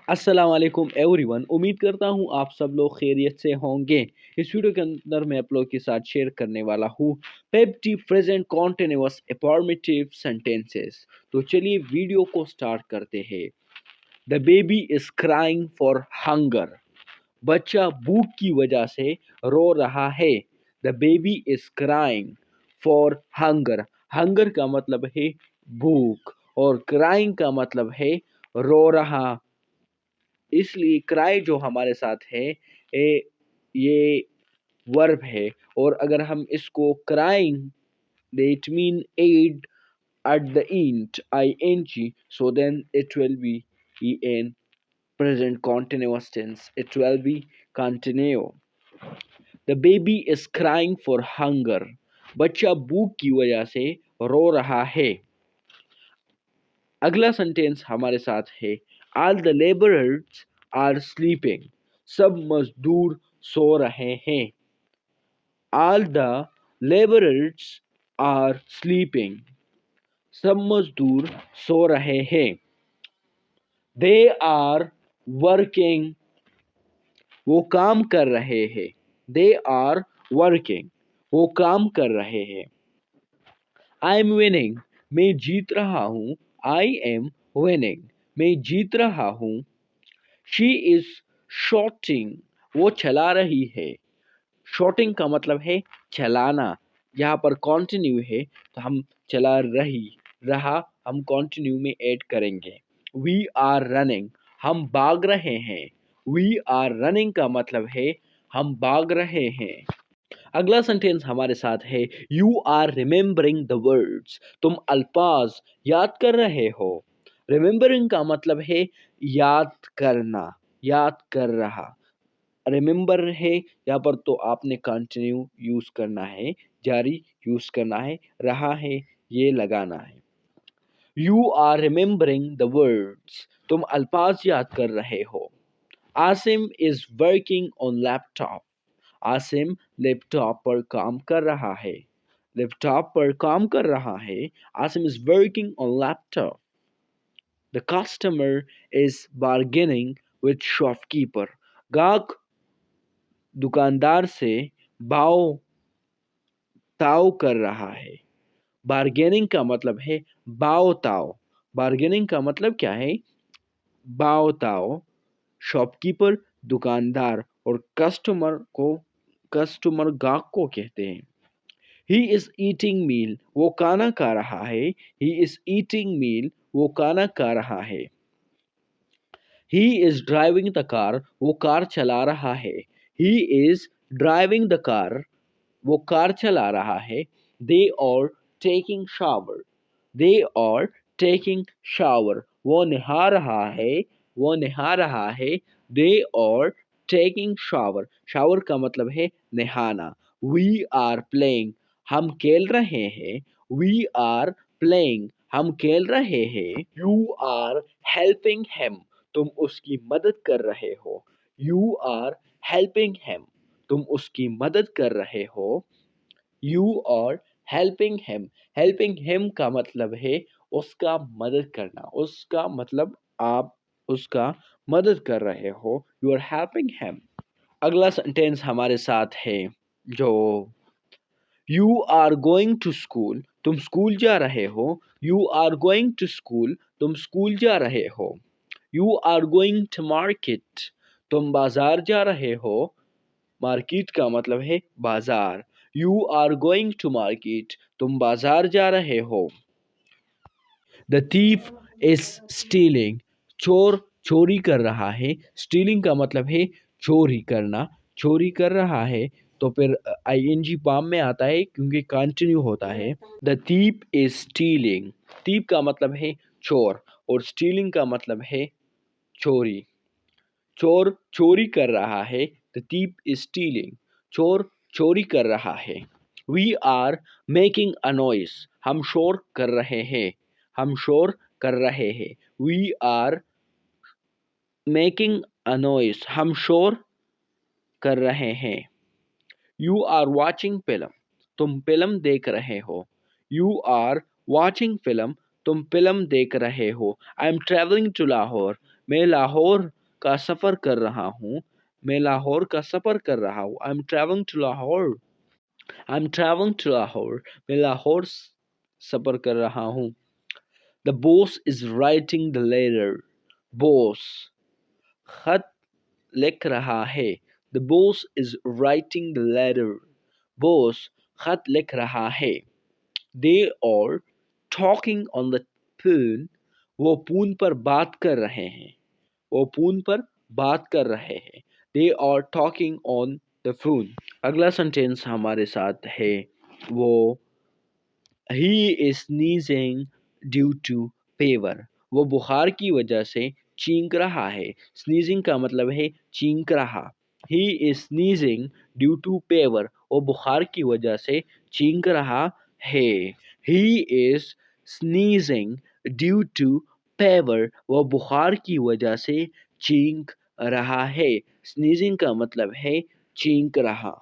अस्सलाम वालेकुम एवरीवन। उम्मीद करता हूँ आप सब लोग खैरियत से होंगे। इस वीडियो के अंदर मैं आप लोग के साथ शेयर करने वाला हूँ पेप्टी प्रेजेंट कॉन्टिन्यूअस अफर्मेटिव सेंटेंसेस। तो चलिए वीडियो को स्टार्ट करते हैं। The baby is crying for hunger. बच्चा भूख की वजह से रो रहा है। The baby is crying for hunger. Hunger का मतलब है भूख और क्राइंग का मतलब है रो रहा। इसलिए क्राई जो हमारे साथ है ये वर्ब है। और अगर हम इसको crying that mean add at the end ing, so then it will be in present continuous tense. It will be continue. The baby is crying for hunger. बच्चा भूख की वजह से रो रहा है। अगला सेंटेंस हमारे साथ है all the laborers are sleeping. सब मजदूर सो रहे हैं। all the laborers are sleeping. सब मजदूर सो रहे हैं। they are working. वो काम कर रहे हैं। they are working. वो काम कर रहे हैं। I am winning. मैं जीत रहा हूँ। I am winning. मैं जीत रहा हूँ। She is shouting. वो चला रही है। शॉटिंग का मतलब है चलाना। यहाँ पर कंटिन्यू है तो हम चला रहा हम कंटिन्यू में ऐड करेंगे। We are running. हम भाग रहे हैं। वी आर रनिंग का मतलब है हम भाग रहे हैं। अगला सेंटेंस हमारे साथ है you are remembering the words. तुम अल्फाज याद कर रहे हो। रिमेम्बरिंग का मतलब है याद करना, याद कर रहा। रिमेम्बर है यहाँ पर तो आपने कंटिन्यू यूज करना है, जारी यूज करना है, रहा है ये लगाना है। You are remembering the words. तुम अल्फाज याद कर रहे हो। Asim is working on laptop. Asim laptop पर काम कर रहा है। लैपटॉप पर काम कर रहा है। Asim is working on laptop. The customer is bargaining with shopkeeper. गाहक दुकानदार से भाव ताव कर रहा है। बार्गेनिंग का मतलब है भाव ताव। बार्गेनिंग का मतलब क्या है? भाव ताव। शॉपकीपर दुकानदार और कस्टमर गाहक को कहते हैं। He is eating meal. वो खाना खा रहा है। He is eating meal. वो खाना खा रहा है। He is driving the car. वो कार चला रहा है। He is driving the car. वो कार चला रहा है। They are taking shower. They are taking shower. वो नहा रहा है। वो नहा रहा है। They are taking shower. Shower का मतलब है नहाना। We are playing. हम खेल रहे हैं। We are playing. हम खेल रहे हैं। You are helping him. तुम उसकी मदद कर रहे हो। You are helping him. तुम उसकी मदद कर रहे हो। You are helping him. Helping him का मतलब है उसका मदद करना। उसका मतलब आप उसका मदद कर रहे हो। You are helping him. अगला सेंटेंस हमारे साथ है जो you are going to school. तुम स्कूल जा रहे हो। You are going to school. तुम स्कूल जा रहे हो। You are going to market. तुम बाजार जा रहे हो। मार्केट का मतलब है बाजार। You are going to market. तुम बाजार जा रहे हो। The thief is stealing. चोर चोरी कर रहा है। स्टीलिंग का मतलब है चोरी करना। चोरी कर रहा है तो फिर आईएनजी पाम में आता है क्योंकि कंटिन्यू होता है। The thief is stealing. Thief का मतलब है चोर और स्टीलिंग का मतलब है चोरी। चोर चोरी कर रहा है। The thief is stealing. चोर चोरी कर रहा है। We are making a noise. हम शोर कर रहे हैं। हम शोर कर रहे हैं। We are making a noise. हम शोर कर रहे हैं। You are watching film. तुम फिल्म देख रहे हो। You are watching film. तुम फिल्म देख रहे हो। I am travelling to Lahore. मैं लाहौर का सफ़र कर रहा हूँ। मैं लाहौर का सफ़र कर रहा हूँ। I am travelling to Lahore. I am travelling to Lahore. मैं लाहौर सफ़र कर रहा हूँ। The boss is writing the letter. Boss खत लिख रहा है। The boss is writing the letter. Boss खत लिख रहा है। They are talking on the phone. वो फोन पर बात कर रहे हैं। वो फोन पर बात कर रहे हैं। They are talking on the phone. अगला सेंटेंस हमारे साथ है वो he is sneezing due to fever. वो बुखार की वजह से चींक रहा है। स्नीजिंग का मतलब है चींक रहा। He is sneezing due to fever. वो बुखार की वजह से चींक रहा है। He is sneezing due to fever. वो बुखार की वजह से चींक रहा है। स्नीजिंग का मतलब है चींक रहा।